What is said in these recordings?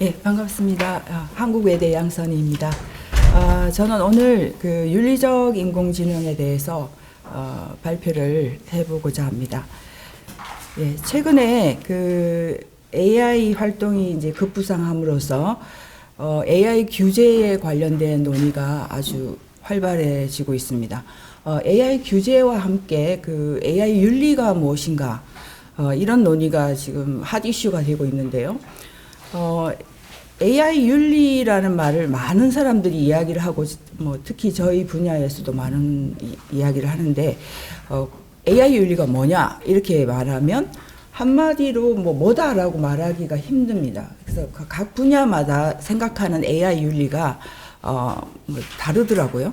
예, 반갑습니다. 한국외대 양선희입니다. 저는 오늘 그 윤리적 인공지능에 대해서 발표를 해보고자 합니다. 예, 최근에 그 AI 활동이 이제 급부상함으로써 AI 규제에 관련된 논의가 아주 활발해지고 있습니다. AI 규제와 함께 그 AI 윤리가 무엇인가 이런 논의가 지금 핫 이슈가 되고 있는데요. AI 윤리라는 말을 많은 사람들이 이야기를 하고, 특히 저희 분야에서도 많은 이야기를 하는데, AI 윤리가 뭐냐? 이렇게 말하면 한마디로 뭐다라고 말하기가 힘듭니다. 그래서 각 분야마다 생각하는 AI 윤리가, 다르더라고요.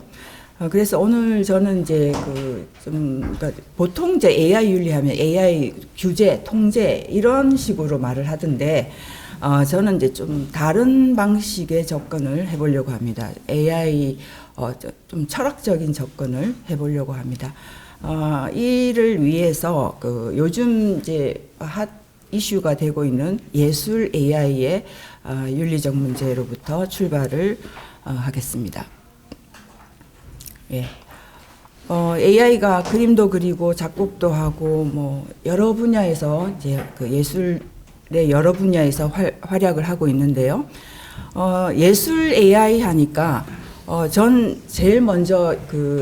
그래서 오늘 저는 이제 그러니까 보통 이제 AI 윤리하면 AI 규제, 통제 이런 식으로 말을 하던데, 저는 이제 좀 다른 방식의 접근을 해보려고 합니다. AI 좀 철학적인 접근을 해보려고 합니다. 이를 위해서 그 요즘 이제 핫 이슈가 되고 있는 예술 AI의 윤리적 문제로부터 출발을 하겠습니다. 예. AI가 그림도 그리고 작곡도 하고 여러 분야에서 이제 그 예술 여러 분야에서 활약을 하고 있는데요. 예술 AI 하니까 전 제일 먼저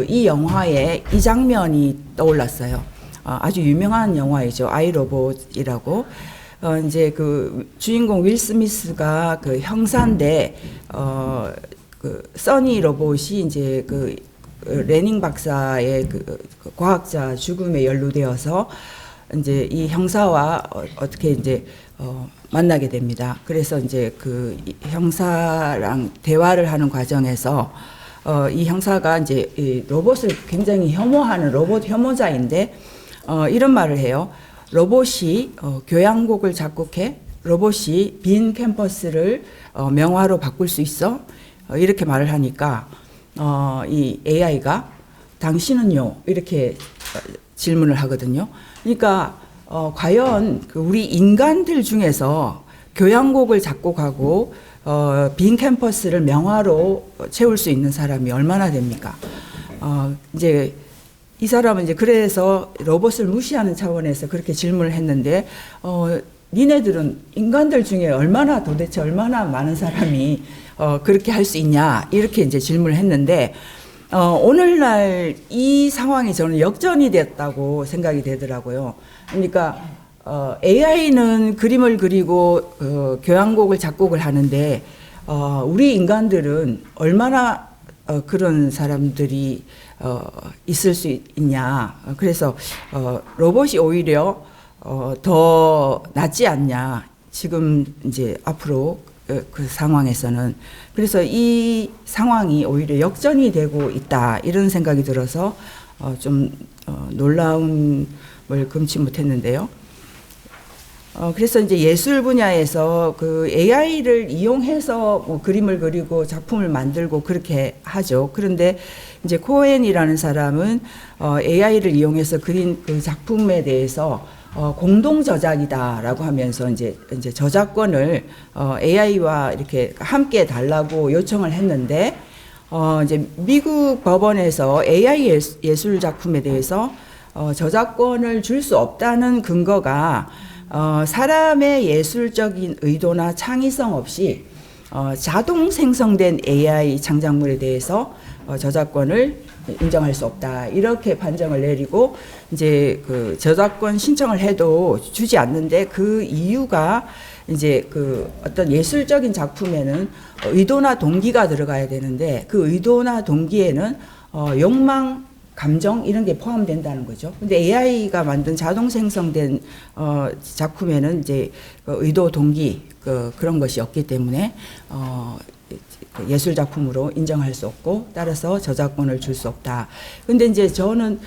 이 영화에 이 장면이 떠올랐어요. 아주 유명한 영화이죠. 아이로봇이라고. 이제 그 주인공 윌 스미스가 그 형사인데 그 써니 로봇이 이제 그 레닝 박사의 그 과학자 죽음에 연루되어서 이제 이 형사와 어떻게 이제 만나게 됩니다. 그래서 이제 그 형사랑 대화를 하는 과정에서 이 형사가 이제 이 로봇을 굉장히 혐오하는 로봇 혐오자인데 이런 말을 해요. 로봇이 교향곡을 작곡해 로봇이 빈 캠퍼스를 명화로 바꿀 수 있어? 이렇게 말을 하니까 이 AI가 당신은요? 이렇게 질문을 하거든요. 그러니까 과연 우리 인간들 중에서 교향곡을 작곡하고 빈 캠퍼스를 명화로 채울 수 있는 사람이 얼마나 됩니까? 이제 이 사람은 이제 그래서 로봇을 무시하는 차원에서 그렇게 질문을 했는데 니네들은 인간들 중에 도대체 얼마나 많은 사람이 그렇게 할 수 있냐 이렇게 이제 질문을 했는데 오늘날 이 상황이 저는 역전이 됐다고 생각이 되더라고요. 그러니까 AI는 그림을 그리고 교향곡을 작곡을 하는데 우리 인간들은 얼마나 그런 사람들이 있을 수 있냐. 그래서 로봇이 오히려 더 낫지 않냐. 지금 이제 앞으로 그 상황에서는. 그래서 이 상황이 오히려 역전이 되고 있다 이런 생각이 들어서 좀 놀라움을 금치 못했는데요. 그래서 이제 예술 분야에서 그 AI를 이용해서 그림을 그리고 작품을 만들고 그렇게 하죠. 그런데 이제 코엔이라는 사람은 AI를 이용해서 그린 그 작품에 대해서 공동 저작이다라고 하면서 이제 저작권을 AI와 이렇게 함께 달라고 요청을 했는데 이제 미국 법원에서 AI 예술 작품에 대해서 저작권을 줄 수 없다는 근거가 사람의 예술적인 의도나 창의성 없이 자동 생성된 AI 창작물에 대해서 저작권을 인정할 수 없다 이렇게 판정을 내리고 이제 그 저작권 신청을 해도 주지 않는데 그 이유가 이제 그 어떤 예술적인 작품에는 의도나 동기가 들어가야 되는데 그 의도나 동기에는 욕망, 감정 이런 게 포함된다는 거죠. 근데 AI가 만든 자동 생성된 작품에는 이제 의도, 동기 그런 것이 없기 때문에 예술 작품으로 인정할 수 없고 따라서 저작권을 줄 수 없다. 근데 이제 저는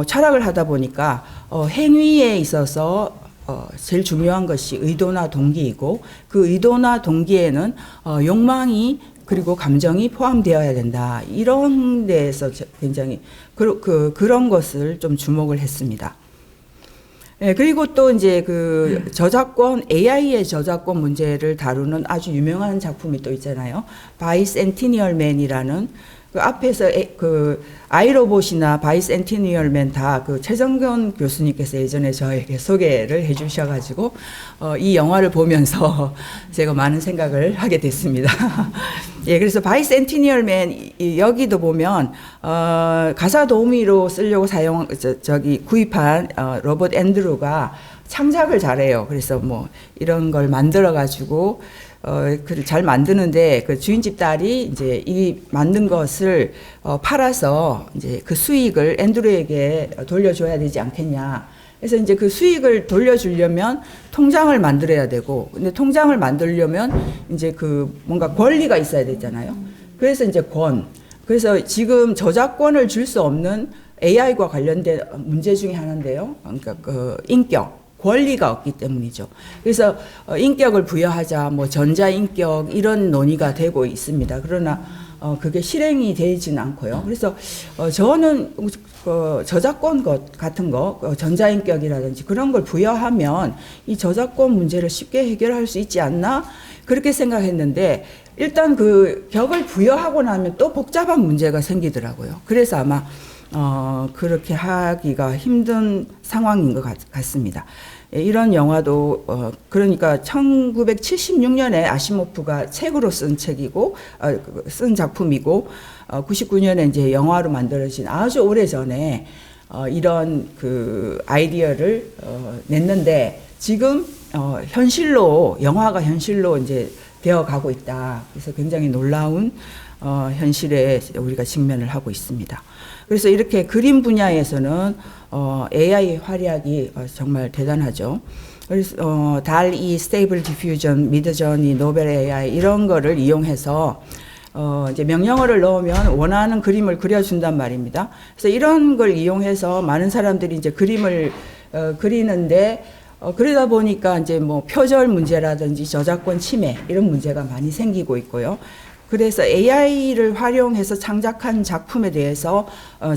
철학을 하다 보니까 행위에 있어서 제일 중요한 것이 의도나 동기이고 그 의도나 동기에는 욕망이 그리고 감정이 포함되어야 된다. 이런 데에서 굉장히 그런 것을 좀 주목을 했습니다. 예, 그리고 또 이제 그 저작권, AI의 저작권 문제를 다루는 아주 유명한 작품이 또 있잖아요. 바이센티니얼 맨이라는 그 앞에서 그 아이로봇이나 바이센티니얼 맨 다 그 최정근 교수님께서 예전에 저에게 소개를 해 주셔가지고 이 영화를 보면서 제가 많은 생각을 하게 됐습니다. 예, 그래서 바이센티니얼 맨 여기도 보면 가사 도우미로 쓰려고 구입한 로봇 앤드루가 창작을 잘해요. 그래서 뭐 이런 걸 만들어 가지고 그 잘 만드는데 그 주인집 딸이 이제 이 만든 것을 팔아서 이제 그 수익을 앤드루에게 돌려줘야 되지 않겠냐. 그래서 이제 그 수익을 돌려주려면 통장을 만들어야 되고, 근데 통장을 만들려면 이제 그 뭔가 권리가 있어야 되잖아요. 그래서 이제 그래서 지금 저작권을 줄 수 없는 AI과 관련된 문제 중에 하나인데요. 그러니까 그 인격. 권리가 없기 때문이죠. 그래서 인격을 부여하자, 뭐 전자인격 이런 논의가 되고 있습니다. 그러나 그게 실행이 되지는 않고요. 그래서 저는 저작권 같은 거, 전자인격이라든지 그런 걸 부여하면 이 저작권 문제를 쉽게 해결할 수 있지 않나 그렇게 생각했는데 일단 그 격을 부여하고 나면 또 복잡한 문제가 생기더라고요. 그래서 아마 그렇게 하기가 힘든 상황인 것 같습니다. 이런 영화도 그러니까 1976년에 아시모프가 책으로 쓴 책이고 쓴 작품이고 99년에 이제 영화로 만들어진 아주 오래 전에 이런 그 아이디어를 냈는데 지금 영화가 현실로 이제 되어 가고 있다. 그래서 굉장히 놀라운 현실에 우리가 직면을 하고 있습니다. 그래서 이렇게 그림 분야에서는 AI 활약이 정말 대단하죠. 그래서 달이, 스테이블 디퓨전, 미드저니, 노벨 AI 이런 거를 이용해서 이제 명령어를 넣으면 원하는 그림을 그려준단 말입니다. 그래서 이런 걸 이용해서 많은 사람들이 이제 그림을 그리는데 그러다 보니까 이제 뭐 표절 문제라든지 저작권 침해 이런 문제가 많이 생기고 있고요. 그래서 AI를 활용해서 창작한 작품에 대해서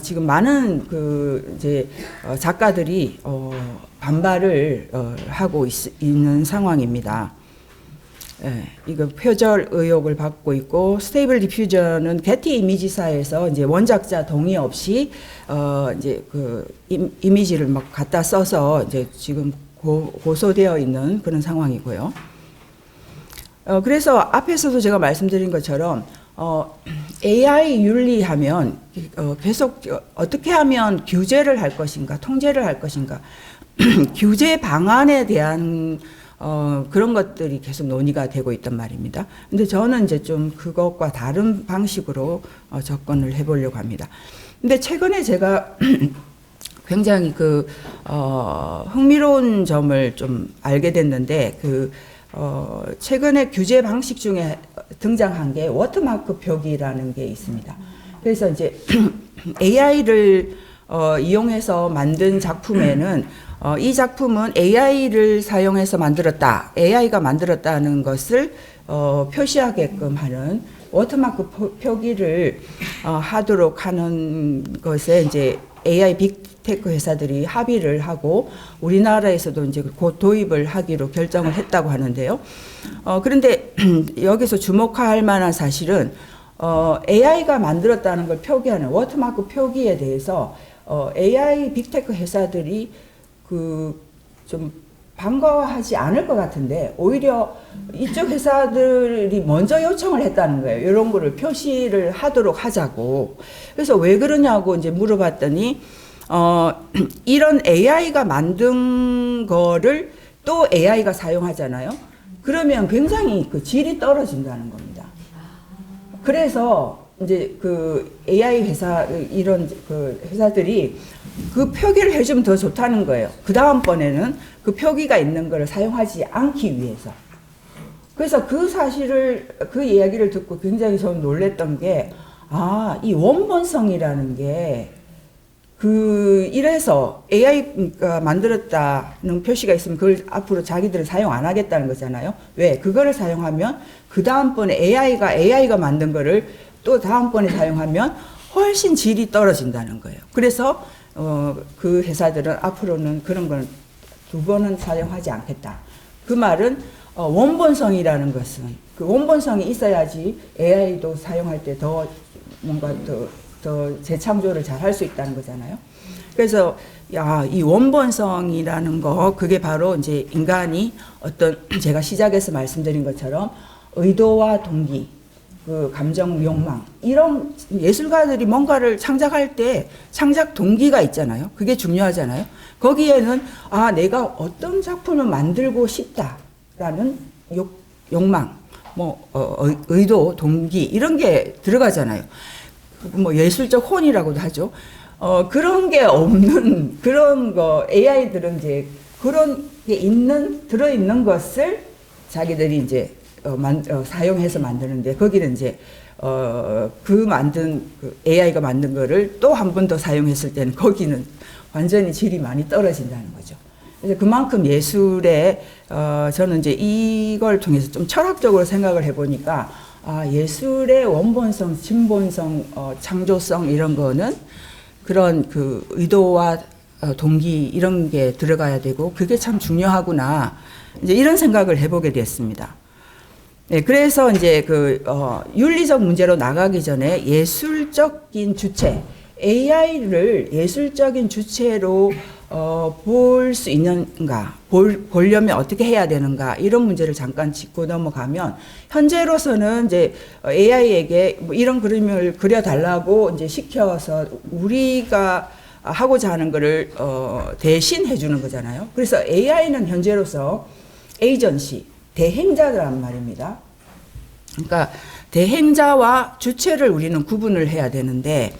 지금 많은 그 이제 작가들이 반발을 하고 있는 상황입니다. 예, 이거 표절 의혹을 받고 있고 스테이블 디퓨전은 게티 이미지사에서 이제 원작자 동의 없이 이제 그 이미지를 막 갖다 써서 이제 지금 고소되어 있는 그런 상황이고요. 그래서 앞에서도 제가 말씀드린 것처럼 AI 윤리하면 계속 어떻게 하면 규제를 할 것인가, 통제를 할 것인가, 규제 방안에 대한 그런 것들이 계속 논의가 되고 있단 말입니다. 근데 저는 이제 좀 그것과 다른 방식으로 접근을 해보려고 합니다. 근데 최근에 제가 굉장히 흥미로운 점을 좀 알게 됐는데 최근에 규제 방식 중에 등장한 게 워터마크 표기라는 게 있습니다. 그래서 이제 AI를 이용해서 만든 작품에는 이 작품은 AI를 사용해서 만들었다, AI가 만들었다는 것을 표시하게끔 하는 워터마크 표기를 하도록 하는 것에 이제 AI 빅테크 회사들이 합의를 하고 우리나라에서도 이제 곧 도입을 하기로 결정을 했다고 하는데요. 그런데 여기서 주목할 만한 사실은 AI가 만들었다는 걸 표기하는 워터마크 표기에 대해서 AI 빅테크 회사들이 좀 반가워하지 않을 것 같은데 오히려 이쪽 회사들이 먼저 요청을 했다는 거예요. 이런 거를 표시를 하도록 하자고. 그래서 왜 그러냐고 이제 물어봤더니 이런 AI가 만든 거를 또 AI가 사용하잖아요. 그러면 굉장히 그 질이 떨어진다는 겁니다. 그래서 이제 그 AI 회사 이런 그 회사들이 그 표기를 해주면 더 좋다는 거예요. 그 다음번에는 그 표기가 있는 걸 사용하지 않기 위해서. 그래서 그 이야기를 듣고 굉장히 저는 놀랬던 게, 이 원본성이라는 게, 이래서 AI가 만들었다는 표시가 있으면 그걸 앞으로 자기들은 사용 안 하겠다는 거잖아요. 왜? 그거를 사용하면 그 다음번에 AI가 만든 거를 또 다음번에 사용하면 훨씬 질이 떨어진다는 거예요. 그래서 그 회사들은 앞으로는 그런 건 두 번은 사용하지 않겠다. 그 말은 원본성이라는 것은 그 원본성이 있어야지 AI도 사용할 때 더 뭔가 더 재창조를 잘 할 수 있다는 거잖아요. 그래서 이 원본성이라는 거 그게 바로 이제 인간이 어떤 제가 시작에서 말씀드린 것처럼 의도와 동기, 그 감정, 욕망 이런 예술가들이 뭔가를 창작할 때 창작 동기가 있잖아요. 그게 중요하잖아요. 거기에는 내가 어떤 작품을 만들고 싶다라는 욕망, 의도, 동기 이런 게 들어가잖아요. 예술적 혼이라고도 하죠. 그런 게 없는 그런 거 AI들은 이제 그런 게 들어있는 것을 자기들이 이제 사용해서 만드는데 거기는 이제 그 AI가 만든 거를 또 한 번 더 사용했을 때는 거기는 완전히 질이 많이 떨어진다는 거죠. 그래서 그만큼 예술에 저는 이제 이걸 통해서 좀 철학적으로 생각을 해보니까 예술의 원본성, 진본성, 창조성 이런 거는 그런 그 의도와 동기 이런 게 들어가야 되고 그게 참 중요하구나 이제 이런 생각을 해보게 됐습니다. 네, 그래서 이제 윤리적 문제로 나가기 전에 예술적인 주체, AI를 예술적인 주체로 볼 수 있는가, 보려면 어떻게 해야 되는가, 이런 문제를 잠깐 짚고 넘어가면, 현재로서는 이제 AI에게 이런 그림을 그려달라고 이제 시켜서 우리가 하고자 하는 거를 대신 해주는 거잖아요. 그래서 AI는 현재로서 에이전시, 대행자란 말입니다. 그러니까 대행자와 주체를 우리는 구분을 해야 되는데,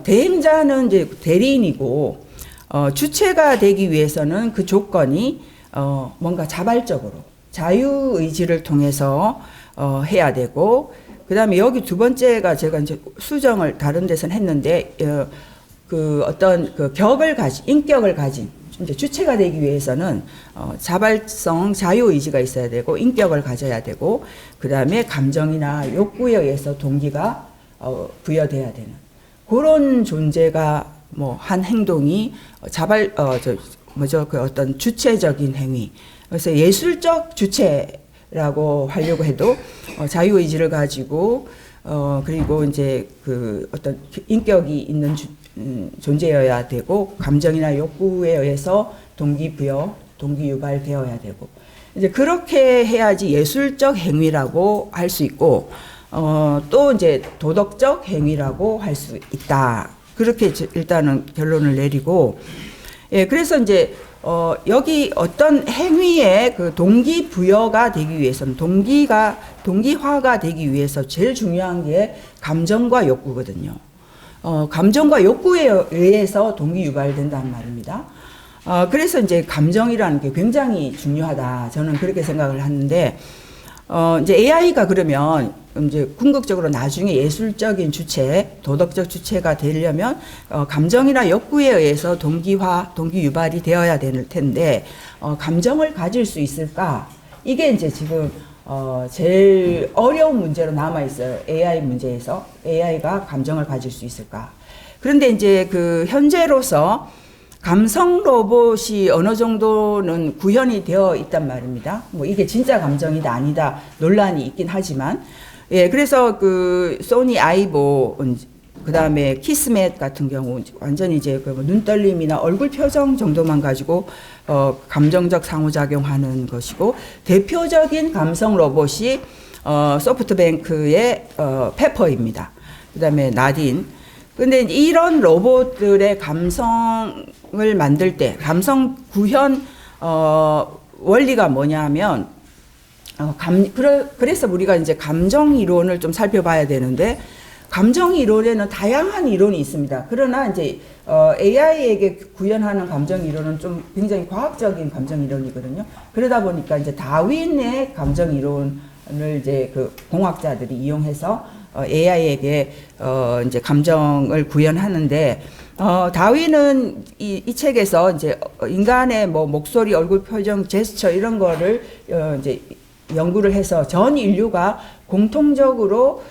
대행자는 이제 대리인이고, 주체가 되기 위해서는 그 조건이 뭔가 자발적으로 자유의지를 통해서 해야 되고, 그 다음에 여기 두 번째가 제가 이제 수정을 다른 데서는 했는데, 인격을 가진 이제 주체가 되기 위해서는 자발성, 자유의지가 있어야 되고 인격을 가져야 되고 그 다음에 감정이나 욕구에 의해서 동기가 부여돼야 되는 그런 존재가 한 행동이 어떤 주체적인 행위. 그래서 예술적 주체라고 하려고 해도 자유의지를 가지고 그리고 이제 어떤 인격이 있는 존재여야 되고 감정이나 욕구에 의해서 동기부여, 동기유발되어야 되고 이제 그렇게 해야지 예술적 행위라고 할 수 있고 또 이제 도덕적 행위라고 할 수 있다. 그렇게 일단은 결론을 내리고 그래서 이제 여기 어떤 행위의 그 동기부여가 되기 위해서는 동기화가 되기 위해서 제일 중요한 게 감정과 욕구거든요. 감정과 욕구에 의해서 동기 유발된다는 말입니다. 그래서 이제 감정이라는 게 굉장히 중요하다. 저는 그렇게 생각을 하는데, 이제 AI가 그러면 이제 궁극적으로 나중에 예술적인 주체, 도덕적 주체가 되려면, 감정이나 욕구에 의해서 동기 유발이 되어야 될 텐데, 감정을 가질 수 있을까? 이게 이제 지금 제일 어려운 문제로 남아있어요. AI 문제에서. AI가 감정을 가질 수 있을까. 그런데 이제 현재로서 감성 로봇이 어느 정도는 구현이 되어 있단 말입니다. 이게 진짜 감정이다, 아니다 논란이 있긴 하지만. 그래서 소니 아이보, 그 다음에 키스맷 같은 경우 완전히 이제 눈떨림이나 얼굴 표정 정도만 가지고 감정적 상호작용하는 것이고 대표적인 감성 로봇이 소프트뱅크의 페퍼입니다. 그 다음에 나딘. 근데 이런 로봇들의 감성을 만들 때 감성 구현 원리가 뭐냐면 그래서 우리가 이제 감정 이론을 좀 살펴봐야 되는데 감정 이론에는 다양한 이론이 있습니다. 그러나 이제 AI에게 구현하는 감정 이론은 좀 굉장히 과학적인 감정 이론이거든요. 그러다 보니까 이제 다윈의 감정 이론을 이제 공학자들이 이용해서 AI에게 이제 감정을 구현하는데 다윈은 이 책에서 이제 인간의 목소리, 얼굴 표정, 제스처 이런 거를 이제 연구를 해서 전 인류가 공통적으로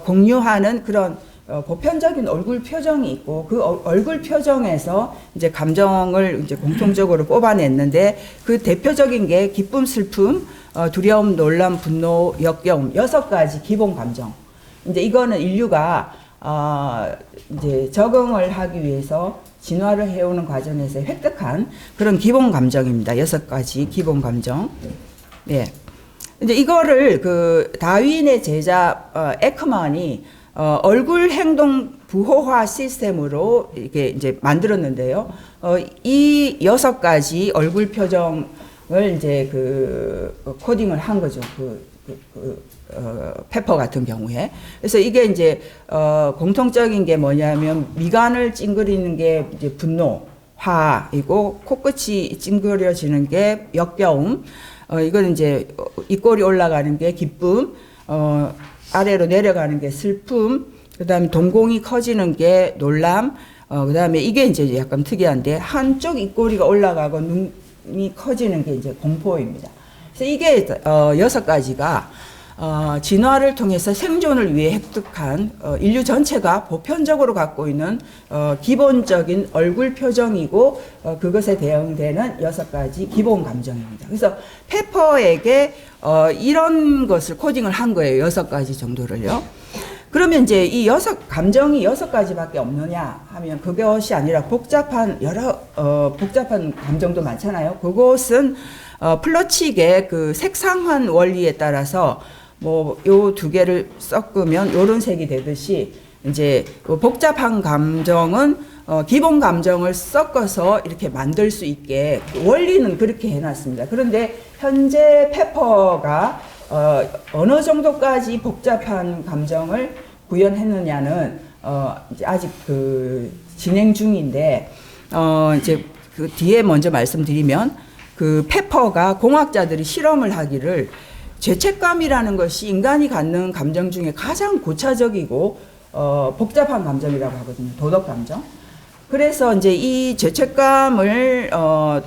공유하는 그런 보편적인 얼굴 표정이 있고 그 얼굴 표정에서 이제 감정을 이제 공통적으로 뽑아냈는데 그 대표적인 게 기쁨, 슬픔, 두려움, 놀람, 분노, 역겨움 6가지 기본 감정. 이제 이거는 인류가 이제 적응을 하기 위해서 진화를 해오는 과정에서 획득한 그런 기본 감정입니다. 6가지 기본 감정. 예. 이제 이거를 그 다윈의 제자 에크만이 얼굴 행동 부호화 시스템으로 이렇게 이제 만들었는데요. 이 6가지 얼굴 표정을 이제 그 코딩을 한 거죠. 페퍼 같은 경우에. 그래서 이게 이제 공통적인 게 뭐냐면 미간을 찡그리는 게 이제 분노, 화이고 코끝이 찡그려지는 게 역겨움. 이건 이제 입꼬리 올라가는 게 기쁨, 아래로 내려가는 게 슬픔, 그다음에 동공이 커지는 게 놀람, 그다음에 이게 이제 약간 특이한데 한쪽 입꼬리가 올라가고 눈이 커지는 게 이제 공포입니다. 그래서 이게 6가지가 진화를 통해서 생존을 위해 획득한 인류 전체가 보편적으로 갖고 있는 기본적인 얼굴 표정이고 그것에 대응되는 6가지 기본 감정입니다. 그래서 페퍼에게 이런 것을 코딩을 한 거예요. 6가지 정도를요. 그러면 이제 이 감정이 6가지밖에 없느냐 하면 그것이 아니라 복잡한 복잡한 감정도 많잖아요. 그것은 플러치의 그 색상환 원리에 따라서 뭐 요 2개를 섞으면 요런 색이 되듯이 이제 복잡한 감정은 기본 감정을 섞어서 이렇게 만들 수 있게 원리는 그렇게 해놨습니다. 그런데 현재 페퍼가 어느 정도까지 복잡한 감정을 구현했느냐는 이제 아직 그 진행 중인데 이제 그 뒤에 먼저 말씀드리면 그 페퍼가 공학자들이 실험을 하기를 죄책감이라는 것이 인간이 갖는 감정 중에 가장 고차적이고 복잡한 감정이라고 하거든요. 도덕 감정. 그래서 이제 이 죄책감을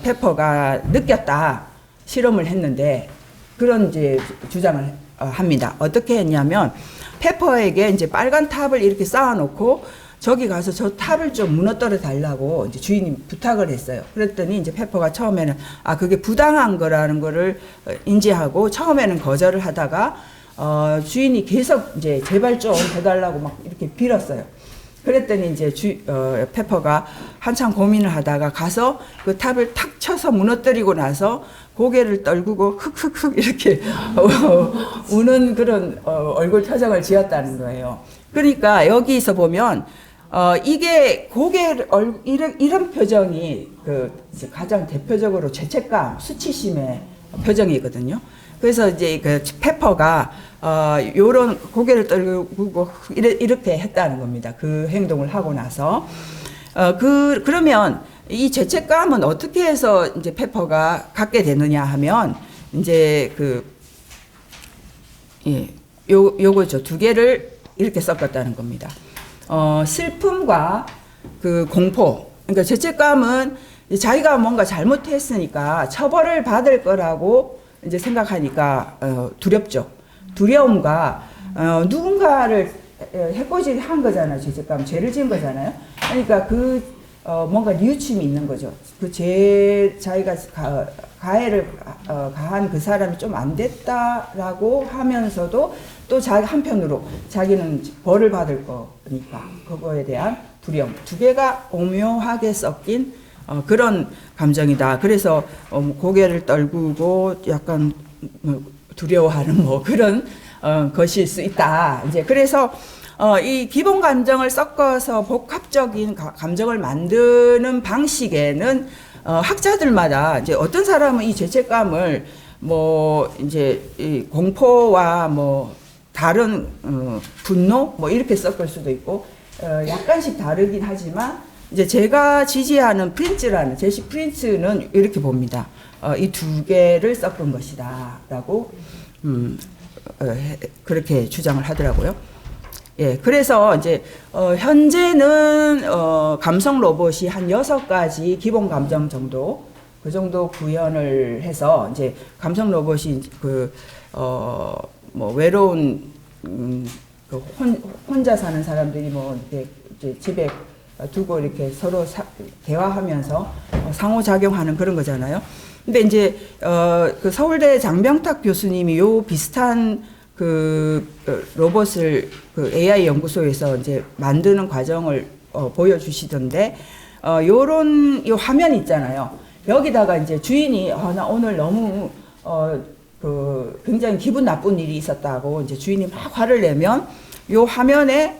페퍼가 느꼈다 실험을 했는데 그런 이제 주장을 합니다. 어떻게 했냐면 페퍼에게 이제 빨간 탑을 이렇게 쌓아놓고 저기 가서 저 탑을 좀 무너뜨려 달라고 이제 주인이 부탁을 했어요. 그랬더니 이제 페퍼가 처음에는 그게 부당한 거라는 거를 인지하고 처음에는 거절을 하다가 주인이 계속 이제 제발 좀 해달라고 막 이렇게 빌었어요. 그랬더니 이제 페퍼가 한참 고민을 하다가 가서 그 탑을 탁 쳐서 무너뜨리고 나서 고개를 떨구고 흑흑흑 이렇게 우는 그런 얼굴 표정을 지었다는 거예요. 그러니까 여기서 보면 이게 이런 표정이 그 가장 대표적으로 죄책감, 수치심의 표정이거든요. 그래서 이제 그 페퍼가 요런 고개를 떨구고 이렇게 했다는 겁니다. 그 행동을 하고 나서 그러면 이 죄책감은 어떻게 해서 이제 페퍼가 갖게 되느냐 하면 이제 요거죠. 2개를 이렇게 섞었다는 겁니다. 슬픔과 그 공포. 그러니까 죄책감은 자기가 뭔가 잘못했으니까 처벌을 받을 거라고 이제 생각하니까 두렵죠. 두려움과 누군가를 해코지한 거잖아요. 죄책감, 죄를 지은 거잖아요. 그러니까 뭔가 뉘우침이 있는 거죠. 자기가 가해를 가한 그 사람이 좀 안 됐다라고 하면서도 또 한편으로 자기는 벌을 받을 거니까 그거에 대한 두려움. 2개가 오묘하게 섞인 그런 감정이다. 그래서 고개를 떨구고 약간 두려워하는 뭐 그런 것일 수 있다. 이제 그래서 이 기본 감정을 섞어서 복합적인 감정을 만드는 방식에는 학자들마다 이제 어떤 사람은 이 죄책감을 뭐 이제 이 공포와 뭐 다른 분노 뭐 이렇게 섞을 수도 있고 약간씩 다르긴 하지만 이제 제가 지지하는 제시 프린츠는 이렇게 봅니다. 이 2개를 섞은 것이다라고 그렇게 주장을 하더라고요. 예, 그래서 이제 현재는 감성 로봇이 한 6가지 기본 감정 정도 그 정도 구현을 해서 이제 감성 로봇이 뭐 외로운 그 혼자 사는 사람들이 뭐 이렇게 이제 집에 두고 이렇게 서로 대화하면서 상호작용하는 그런 거잖아요. 근데 이제 그 서울대 장병탁 교수님이 요 비슷한 그 로봇을 그 AI 연구소에서 이제 만드는 과정을 보여주시던데 요런 요 화면 있잖아요. 여기다가 이제 주인이 나 오늘 너무 그 굉장히 기분 나쁜 일이 있었다고 이제 주인이 막 화를 내면 요 화면에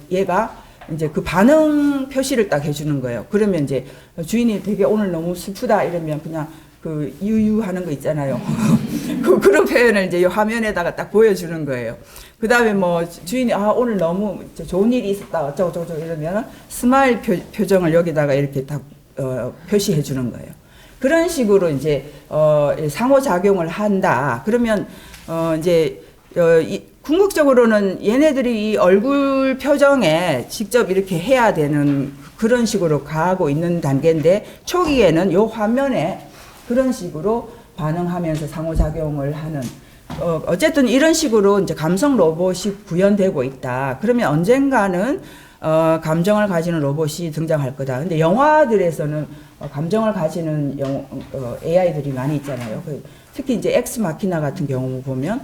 얘가 이제 그 반응 표시를 딱 해주는 거예요. 그러면 이제 주인이 되게 오늘 너무 슬프다 이러면 그냥 그 유유하는 거 있잖아요. 그런 표현을 이제 이 화면에다가 딱 보여주는 거예요. 그 다음에 뭐 주인이 오늘 너무 좋은 일이 있었다 어쩌고저쩌고 이러면 스마일 표정을 여기다가 이렇게 딱 표시해 주는 거예요. 그런 식으로 이제 상호작용을 한다. 그러면 이제 궁극적으로는 얘네들이 이 얼굴 표정에 직접 이렇게 해야 되는 그런 식으로 가고 있는 단계인데 초기에는 요 화면에 그런 식으로 반응하면서 상호작용을 하는 어쨌든 이런 식으로 이제 감성 로봇이 구현되고 있다. 그러면 언젠가는 감정을 가지는 로봇이 등장할 거다. 근데 영화들에서는 감정을 가지는 AI들이 많이 있잖아요. 특히 이제 엑스 마키나 같은 경우 보면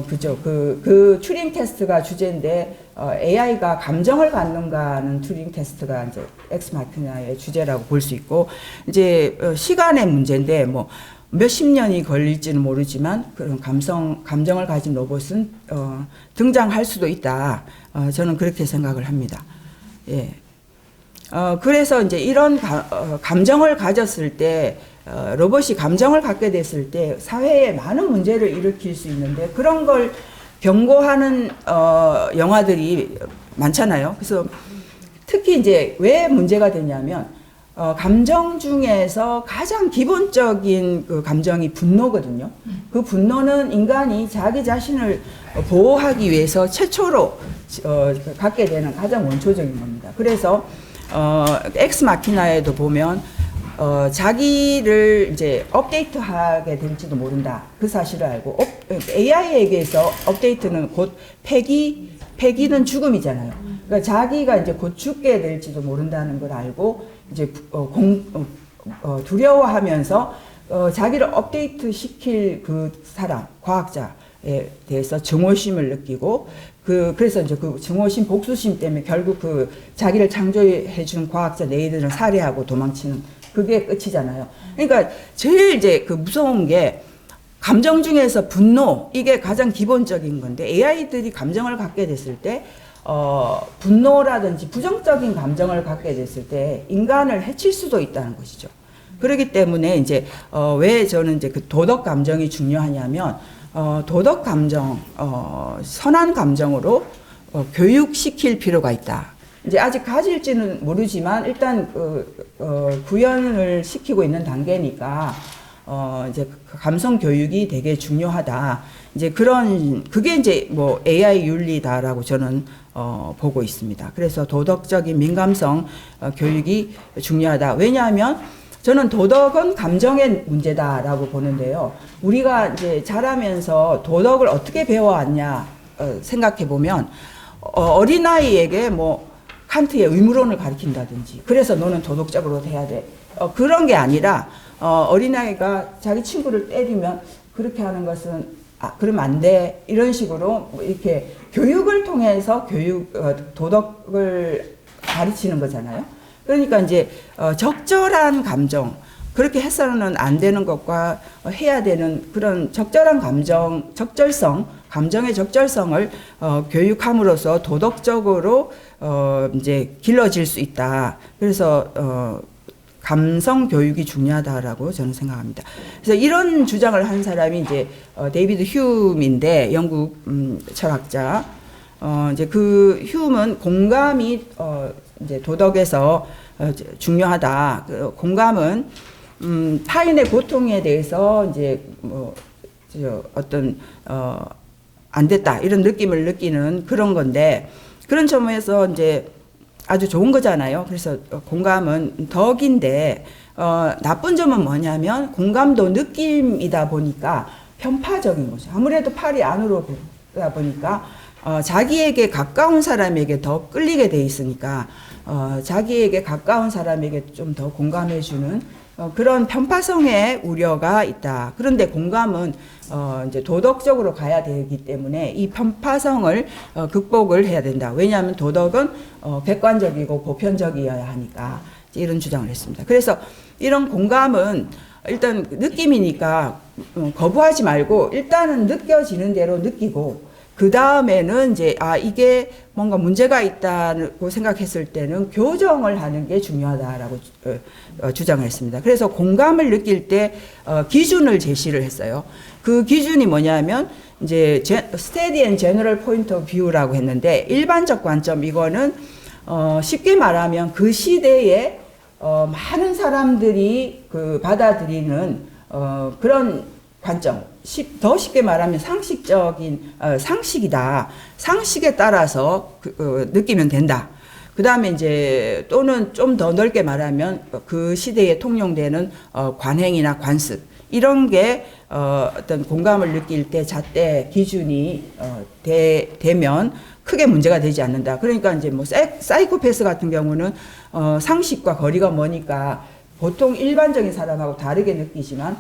그죠. 그 튜링 테스트가 주제인데 AI가 감정을 갖는가는 튜링 테스트가 이제 엑스 마키나의 주제라고 볼 수 있고 이제 시간의 문제인데 뭐 몇십 년이 걸릴지는 모르지만 그런 감정을 가진 로봇은 등장할 수도 있다. 저는 그렇게 생각을 합니다. 예. 그래서 이제 이런 감정을 가졌을 때 로봇이 감정을 갖게 됐을 때 사회에 많은 문제를 일으킬 수 있는데 그런 걸 경고하는 영화들이 많잖아요. 그래서 특히 이제 왜 문제가 되냐면 감정 중에서 가장 기본적인 그 감정이 분노거든요. 그 분노는 인간이 자기 자신을 보호하기 위해서 최초로 갖게 되는 가장 원초적인 겁니다. 그래서 엑스 마키나에도 보면 자기를 이제 업데이트하게 될지도 모른다. 그 사실을 알고 AI에게서 업데이트는 곧 폐기는 죽음이잖아요. 그러니까 자기가 이제 곧 죽게 될지도 모른다는 걸 알고 이제 두려워하면서 자기를 업데이트 시킬 그 사람, 과학자에 대해서 증오심을 느끼고 그래서 이제 그 증오심, 복수심 때문에 결국 그 자기를 창조해 준 과학자 네이들은 살해하고 도망치는 그게 끝이잖아요. 그러니까 제일 이제 그 무서운 게 감정 중에서 분노, 이게 가장 기본적인 건데 AI들이 감정을 갖게 됐을 때 분노라든지 부정적인 감정을 갖게 됐을 때 인간을 해칠 수도 있다는 것이죠. 그렇기 때문에 이제 왜 저는 이제 그 도덕 감정이 중요하냐면 도덕 감정, 선한 감정으로 교육시킬 필요가 있다. 이제 아직 가질지는 모르지만 일단 구현을 시키고 있는 단계니까 이제 감성 교육이 되게 중요하다. 이제 그게 이제 뭐 AI 윤리다라고 저는 보고 있습니다. 그래서 도덕적인 민감성 교육이 중요하다. 왜냐하면 저는 도덕은 감정의 문제다라고 보는데요. 우리가 이제 자라면서 도덕을 어떻게 배워왔냐 생각해 보면 어린아이에게 뭐 칸트의 의무론을 가르친다든지 그래서 너는 도덕적으로 돼야 돼. 그런 게 아니라 어린아이가 자기 친구를 때리면 그렇게 하는 것은 그러면 안 돼. 이런 식으로 이렇게 교육을 통해서 도덕을 가르치는 거잖아요. 그러니까 이제 적절한 감정, 그렇게 해서는 안 되는 것과 해야 되는 그런 적절한 감정, 감정의 적절성을 교육함으로써 도덕적으로 이제 길러질 수 있다. 그래서 감성 교육이 중요하다라고 저는 생각합니다. 그래서 이런 주장을 한 사람이 이제 데이비드 휴음인데 영국 철학자. 이제 그 휴음은 공감이 이제 도덕에서 중요하다. 그 공감은 타인의 고통에 대해서 이제 뭐 어떤 안 됐다 이런 느낌을 느끼는 그런 건데 그런 점에서 이제 아주 좋은 거잖아요. 그래서 공감은 덕인데 나쁜 점은 뭐냐면 공감도 느낌이다 보니까 편파적인 거죠. 아무래도 팔이 안으로 보다 보니까 자기에게 가까운 사람에게 더 끌리게 돼 있으니까 자기에게 가까운 사람에게 좀 더 공감해주는 그런 편파성의 우려가 있다. 그런데 공감은 이제 도덕적으로 가야 되기 때문에 이 편파성을 극복을 해야 된다. 왜냐하면 도덕은 객관적이고 보편적이어야 하니까 이런 주장을 했습니다. 그래서 이런 공감은 일단 느낌이니까 거부하지 말고 일단은 느껴지는 대로 느끼고 그 다음에는 이제 이게 뭔가 문제가 있다고 생각했을 때는 교정을 하는 게 중요하다라고 주장을 했습니다. 그래서 공감을 느낄 때 기준을 제시를 했어요. 그 기준이 뭐냐면 이제 Steady and General Point of View라고 했는데 일반적 관점 이거는 쉽게 말하면 그 시대에 많은 사람들이 받아들이는 그런 관점, 더 쉽게 말하면 상식적인 상식이다. 상식에 따라서 느끼면 된다. 그 다음에 이제 또는 좀 더 넓게 말하면 그 시대에 통용되는 관행이나 관습 이런 게 어떤 공감을 느낄 때 잣대 기준이 되면 크게 문제가 되지 않는다. 그러니까 이제 뭐 사이코패스 같은 경우는 상식과 거리가 머니까 보통 일반적인 사람하고 다르게 느끼지만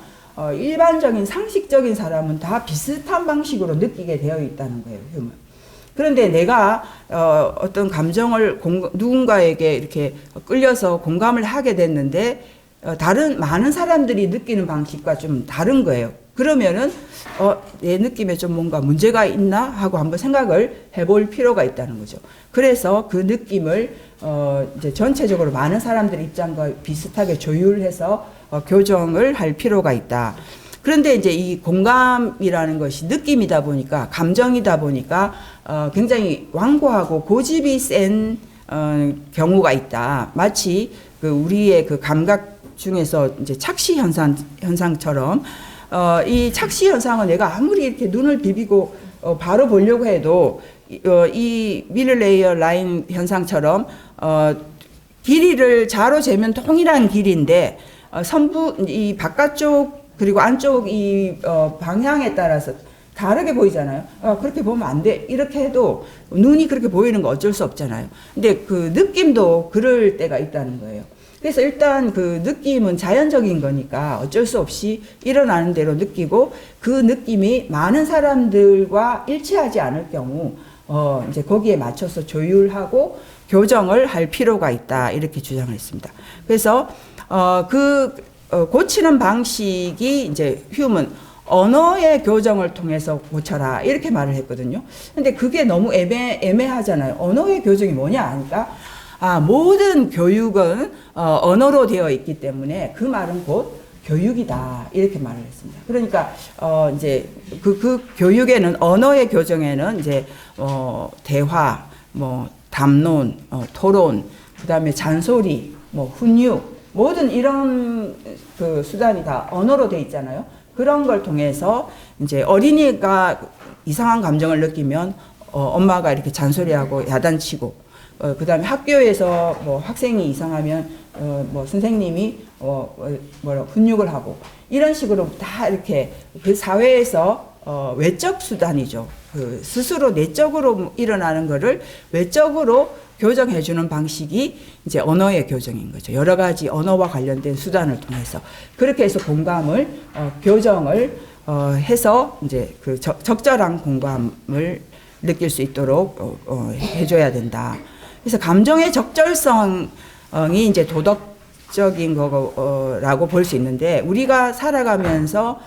일반적인 상식적인 사람은 다 비슷한 방식으로 느끼게 되어 있다는 거예요, 휴먼. 그런데 내가 어떤 감정을 누군가에게 이렇게 끌려서 공감을 하게 됐는데 많은 사람들이 느끼는 방식과 좀 다른 거예요. 그러면은 내 느낌에 좀 뭔가 문제가 있나 하고 한번 생각을 해볼 필요가 있다는 거죠. 그래서 그 느낌을 이제 전체적으로 많은 사람들의 입장과 비슷하게 조율해서 교정을 할 필요가 있다. 그런데 이제 이 공감이라는 것이 느낌이다 보니까 감정이다 보니까 굉장히 완고하고 고집이 센 경우가 있다. 마치 우리의 그 감각 중에서 이제 착시 현상처럼 이 착시 현상은 내가 아무리 이렇게 눈을 비비고 바로 보려고 해도 이 미러레이어 라인 현상처럼 길이를 자로 재면 동일한 길인데 이 바깥쪽 그리고 안쪽 이 방향에 따라서 다르게 보이잖아요. 그렇게 보면 안 돼. 이렇게 해도 눈이 그렇게 보이는 거 어쩔 수 없잖아요. 근데 그 느낌도 그럴 때가 있다는 거예요. 그래서 일단 그 느낌은 자연적인 거니까 어쩔 수 없이 일어나는 대로 느끼고 그 느낌이 많은 사람들과 일치하지 않을 경우 이제 거기에 맞춰서 조율하고 교정을 할 필요가 있다. 이렇게 주장을 했습니다. 그래서 고치는 방식이 이제 휴먼 언어의 교정을 통해서 고쳐라 이렇게 말을 했거든요. 근데 그게 너무 애매하잖아요. 언어의 교정이 뭐냐 하니까 모든 교육은 언어로 되어 있기 때문에 그 말은 곧 교육이다 이렇게 말을 했습니다. 그러니까 이제 그 교육에는 언어의 교정에는 이제 대화, 뭐 담론, 토론, 그다음에 잔소리, 뭐 훈육 모든 이런 그 수단이 다 언어로 돼 있잖아요. 그런 걸 통해서 이제 어린이가 이상한 감정을 느끼면 엄마가 이렇게 잔소리하고 야단치고 그 다음에 학교에서 뭐 학생이 이상하면 뭐 선생님이 훈육을 하고 이런 식으로 다 이렇게 그 사회에서 외적 수단이죠. 스스로 내적으로 일어나는 거를 외적으로 교정해주는 방식이 이제 언어의 교정인 거죠. 여러 가지 언어와 관련된 수단을 통해서 그렇게 해서 공감을 교정을 해서 이제 그 적절한 공감을 느낄 수 있도록 해줘야 된다. 그래서 감정의 적절성이 이제 도덕적인 거라고 볼 수 있는데 우리가 살아가면서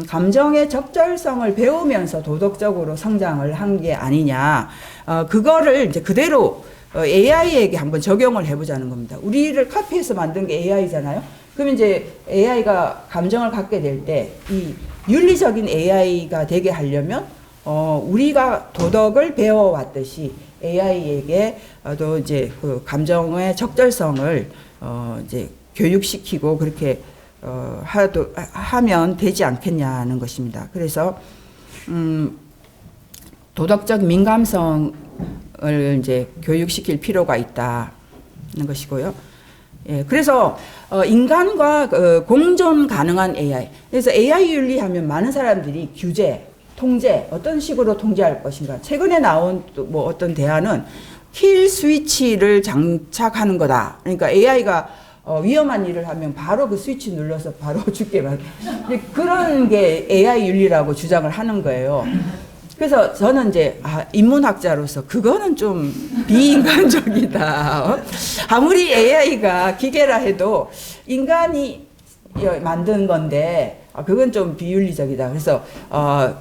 감정의 적절성을 배우면서 도덕적으로 성장을 한 게 아니냐. 그거를 이제 그대로 AI에게 한번 적용을 해보자는 겁니다. 우리를 카피해서 만든 게 AI잖아요. 그럼 이제 AI가 감정을 갖게 될 때 이 윤리적인 AI가 되게 하려면 우리가 도덕을 배워왔듯이 AI에게도 이제 그 감정의 적절성을 이제 교육시키고 그렇게 하면 되지 않겠냐는 것입니다. 그래서 도덕적 민감성을 이제 교육시킬 필요가 있다는 것이고요. 예, 그래서 인간과 공존 가능한 AI. 그래서 AI 윤리하면 많은 사람들이 규제, 통제, 어떤 식으로 통제할 것인가. 최근에 나온 또 뭐 어떤 대안은 킬 스위치를 장착하는 거다. 그러니까 AI가 위험한 일을 하면 바로 그 스위치 눌러서 바로 죽게 만 그런 게 AI 윤리라고 주장을 하는 거예요. 그래서 저는 이제 인문학자로서 그거는 좀 비인간적이다. 아무리 AI가 기계라 해도 인간이 만든 건데 그건 좀 비윤리적이다. 그래서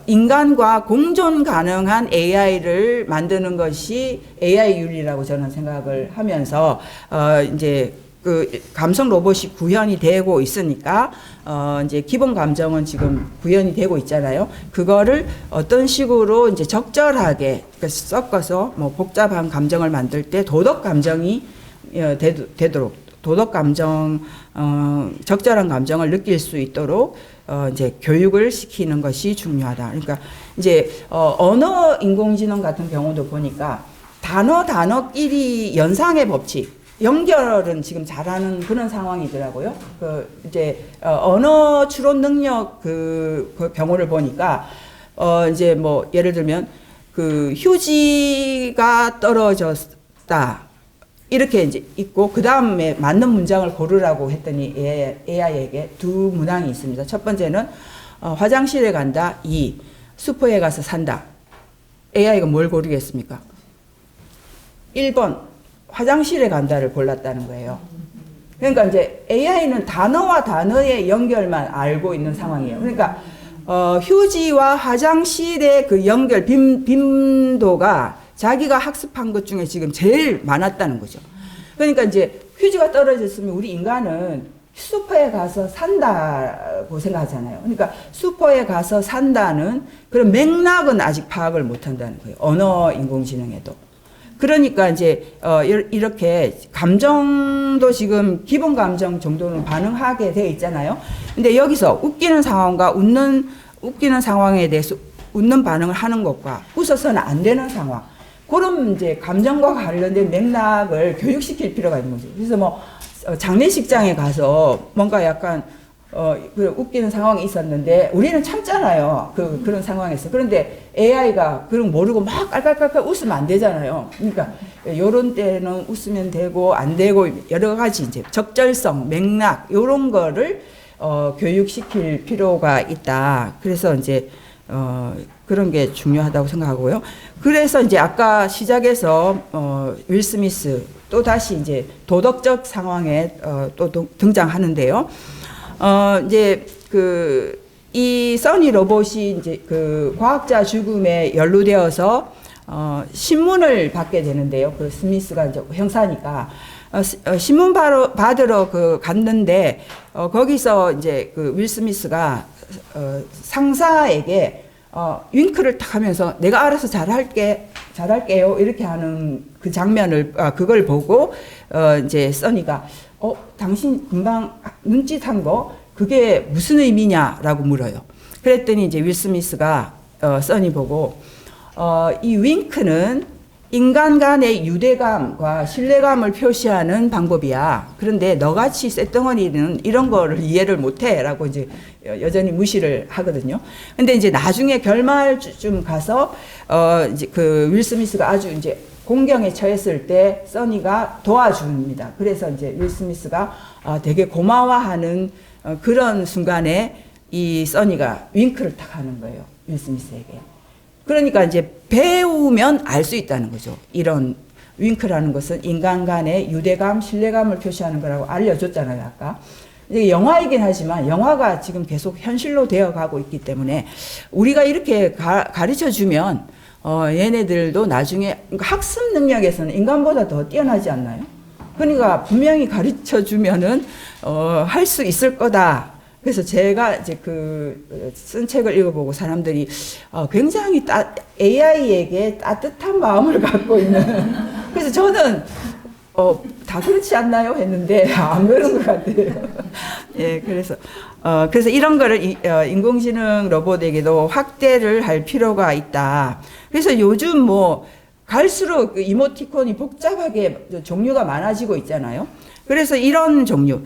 인간과 공존 가능한 AI를 만드는 것이 AI 윤리라고 저는 생각을 하면서 이제 그 감성 로봇이 구현이 되고 있으니까 이제 기본 감정은 지금 구현이 되고 있잖아요. 그거를 어떤 식으로 이제 적절하게 섞어서 뭐 복잡한 감정을 만들 때 도덕 감정이 되도록 도덕 감정 적절한 감정을 느낄 수 있도록 이제 교육을 시키는 것이 중요하다. 그러니까 이제 언어 인공지능 같은 경우도 보니까 단어끼리 연상의 법칙 연결은 지금 잘하는 그런 상황이더라고요. 그 이제 언어 추론 능력 그 경우를 보니까 이제 뭐 예를 들면 그 휴지가 떨어졌다 이렇게 이제 있고 그 다음에 맞는 문장을 고르라고 했더니 AI에게 두 문항이 있습니다. 첫 번째는 화장실에 간다. 2. 슈퍼에 가서 산다. AI가 뭘 고르겠습니까? 1번 화장실에 간다를 골랐다는 거예요. 그러니까 이제 AI는 단어와 단어의 연결만 알고 있는 상황이에요. 그러니까 휴지와 화장실의 그 연결 빈도가 자기가 학습한 것 중에 지금 제일 많았다는 거죠. 그러니까 이제 휴지가 떨어졌으면 우리 인간은 슈퍼에 가서 산다고 생각하잖아요. 그러니까 슈퍼에 가서 산다는 그런 맥락은 아직 파악을 못 한다는 거예요. 언어 인공지능에도. 그러니까 이제 이렇게 감정도 지금 기본 감정 정도는 반응하게 돼 있잖아요. 근데 여기서 웃기는 상황과 웃기는 상황에 대해서 웃는 반응을 하는 것과 웃어서는 안 되는 상황. 그런 이제 감정과 관련된 맥락을 교육시킬 필요가 있는 거죠. 그래서 뭐 장례식장에 가서 뭔가 약간 그 웃기는 상황이 있었는데 우리는 참잖아요. 그런 상황에서. 그런데 AI가 그런 거 모르고 막 깔깔깔깔 웃으면 안 되잖아요. 그러니까 요런 때는 웃으면 되고 안 되고 여러 가지 이제 적절성, 맥락 요런 거를 교육시킬 필요가 있다. 그래서 이제 그런 게 중요하다고 생각하고요. 그래서 이제 아까 시작에서 윌 스미스 또 다시 이제 도덕적 상황에 또 등장하는데요. 이제 이 써니 로봇이 이제 그 과학자 죽음에 연루되어서 신문을 받게 되는데요. 그 스미스가 이제 형사니까 신문 받으러 갔는데 거기서 이제 그 윌 스미스가 상사에게 윙크를 탁 하면서 내가 알아서 잘할게요 이렇게 하는 그 장면을 그걸 보고 이제 써니가 당신 금방 눈짓한 거 그게 무슨 의미냐라고 물어요. 그랬더니 이제 윌 스미스가 써니 보고 이 윙크는 인간 간의 유대감과 신뢰감을 표시하는 방법이야. 그런데 너같이 쇳덩어리는 이런 거를 이해를 못해. 라고 이제 여전히 무시를 하거든요. 근데 이제 나중에 결말쯤 가서, 이제 그 윌 스미스가 아주 이제 공경에 처했을 때 써니가 도와줍니다. 그래서 이제 윌 스미스가 되게 고마워하는 그런 순간에 이 써니가 윙크를 탁 하는 거예요. 윌 스미스에게. 그러니까 이제 배우면 알 수 있다는 거죠. 이런 윙크라는 것은 인간 간의 유대감, 신뢰감을 표시하는 거라고 알려줬잖아요, 아까. 이게 영화이긴 하지만 영화가 지금 계속 현실로 되어 가고 있기 때문에 우리가 이렇게 가르쳐 주면 얘네들도 나중에 학습 능력에서는 인간보다 더 뛰어나지 않나요? 그러니까 분명히 가르쳐 주면은 할 수 있을 거다. 그래서 제가 이제 쓴 책을 읽어보고 사람들이 굉장히 AI에게 따뜻한 마음을 갖고 있는. 그래서 저는 다 그렇지 않나요? 했는데 안 그런 것 같아요. 예, 그래서 이런 거를 인공지능 로봇에게도 확대를 할 필요가 있다. 그래서 요즘 뭐 갈수록 이모티콘이 복잡하게 종류가 많아지고 있잖아요. 그래서 이런 종류,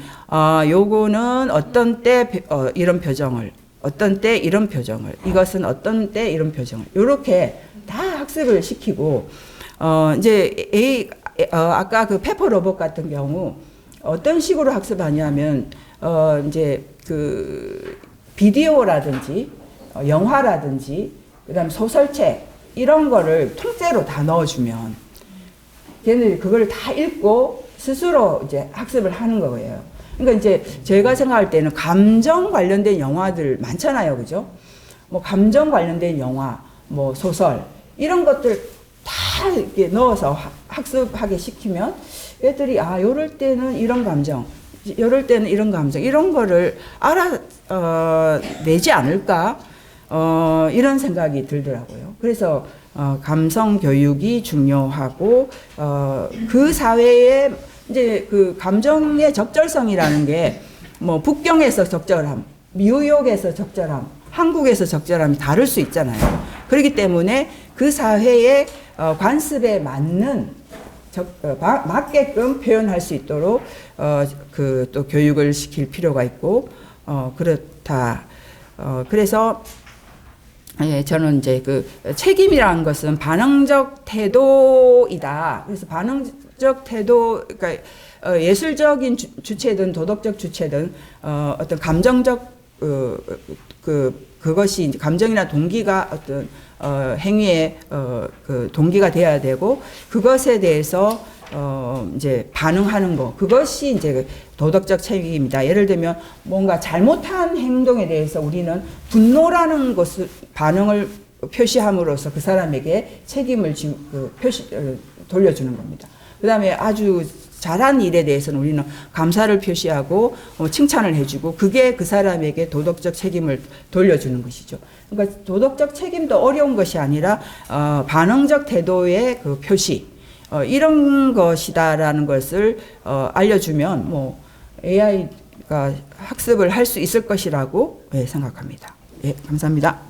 요거는 어떤 때 이런 표정을, 어떤 때 이런 표정을, 이것은 어떤 때 이런 표정을, 이렇게 다 학습을 시키고, 이제 아까 그 페퍼 로봇 같은 경우 어떤 식으로 학습하냐면, 이제 그 비디오라든지, 영화라든지, 그 다음 소설책, 이런 거를 통째로 다 넣어주면, 걔네들이 그걸 다 읽고 스스로 이제 학습을 하는 거예요. 그러니까 이제 제가 생각할 때는 감정 관련된 영화들 많잖아요. 그죠? 뭐 감정 관련된 영화, 뭐 소설, 이런 것들 다 이렇게 넣어서 학습하게 시키면 애들이 요럴 때는 이런 감정, 이럴 때는 이런 감정, 이런 거를 내지 않을까? 이런 생각이 들더라고요. 그래서 감성 교육이 중요하고 그 사회에 이제 그 감정의 적절성이라는 게 뭐 북경에서 적절함, 뉴욕에서 적절함, 한국에서 적절함이 다를 수 있잖아요. 그렇기 때문에 그 사회의 관습에 맞게끔 표현할 수 있도록 그 또 교육을 시킬 필요가 있고 그렇다. 그래서 예, 저는 이제 그 책임이라는 것은 반응적 태도이다. 그래서 반응적 태도, 그러니까 예술적인 주체든 도덕적 주체든 어떤 감정적 그것이 이제 감정이나 동기가 어떤 행위의 그 동기가 돼야 되고 그것에 대해서 이제 반응하는 거, 그것이 이제 도덕적 책임입니다. 예를 들면 뭔가 잘못한 행동에 대해서 우리는 분노라는 것을 반응을 표시함으로써 그 사람에게 책임을 돌려주는 겁니다. 그 다음에 아주 잘한 일에 대해서는 우리는 감사를 표시하고 칭찬을 해주고 그게 그 사람에게 도덕적 책임을 돌려주는 것이죠. 그러니까 도덕적 책임도 어려운 것이 아니라 반응적 태도의 그 표시, 이런 것이다라는 것을 알려주면 뭐 AI가 학습을 할 수 있을 것이라고 생각합니다. 예, 감사합니다.